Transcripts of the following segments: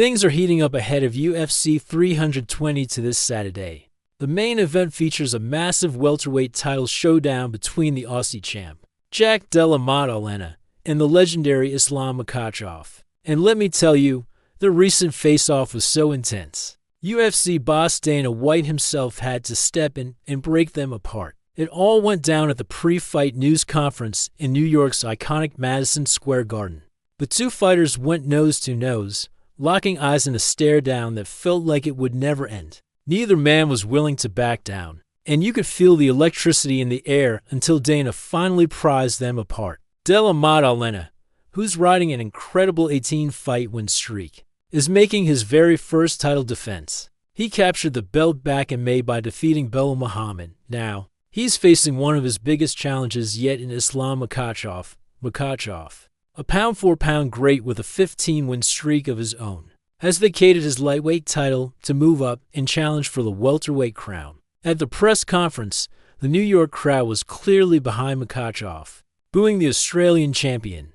Things are heating up ahead of UFC 320 to this Saturday. The main event features a massive welterweight title showdown between the Aussie champ, Della Maddalena, and the legendary Islam Makhachev. And let me tell you, the recent face-off was so intense. UFC boss Dana White himself had to step in and break them apart. It all went down at the pre-fight news conference in New York's iconic Madison Square Garden. The two fighters went nose-to-nose, locking eyes in a stare-down that felt like it would never end. Neither man was willing to back down, and you could feel the electricity in the air until Dana finally prized them apart. Della Maddalena, who's riding an incredible 18-fight win streak, is making his very first title defense. He captured the belt back in May by defeating Belal Muhammad. Now, he's facing one of his biggest challenges yet in Islam Makhachev, a pound-for-pound great with a 15-win streak of his own, has vacated his lightweight title to move up and challenge for the welterweight crown. At the press conference, the New York crowd was clearly behind Makhachev, booing the Australian champion.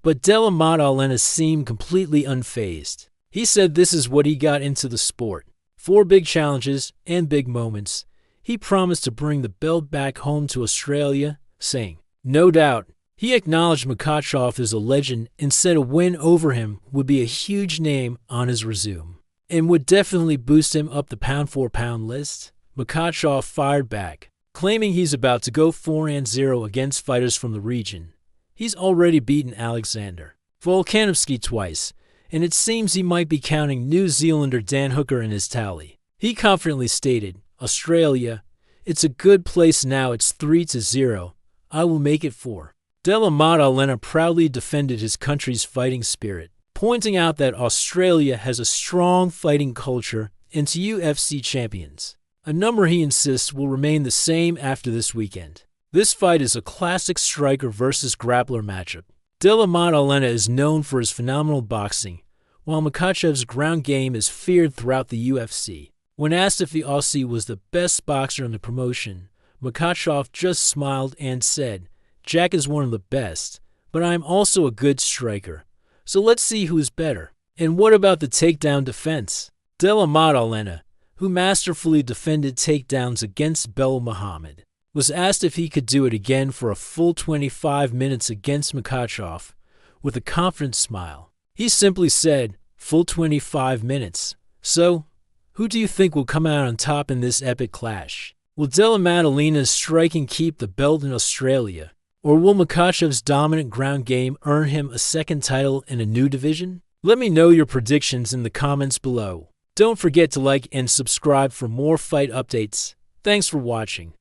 But Della Maddalena seemed completely unfazed. He said this is what he got into the sport. 4 big challenges and big moments. He promised to bring the belt back home to Australia, saying, "No doubt." He acknowledged Makhachev is a legend and said a win over him would be a huge name on his resume and would definitely boost him up the pound-for-pound list. Makhachev fired back, claiming he's about to go 4-0 against fighters from the region. He's already beaten Alexander Volkanovski twice, and it seems he might be counting New Zealander Dan Hooker in his tally. He confidently stated, "Australia, it's a good place now. It's 3-0. I will make it 4. Della Maddalena proudly defended his country's fighting spirit, pointing out that Australia has a strong fighting culture and to UFC champions, a number he insists will remain the same after this weekend. This fight is a classic striker versus grappler matchup. Della Maddalena is known for his phenomenal boxing, while Makhachev's ground game is feared throughout the UFC. When asked if the Aussie was the best boxer in the promotion, Makhachev just smiled and said, "Jack is one of the best, but I'm also a good striker. So let's see who's better." And what about the takedown defense? Della Maddalena, who masterfully defended takedowns against Belal Muhammad, was asked if he could do it again for a full 25 minutes against Makhachev with a confident smile. He simply said, "Full 25 minutes. So, who do you think will come out on top in this epic clash? Will Della Maddalena's striking keep the belt in Australia? Or will Makhachev's dominant ground game earn him a second title in a new division?" Let me know your predictions in the comments below. Don't forget to like and subscribe for more fight updates. Thanks for watching.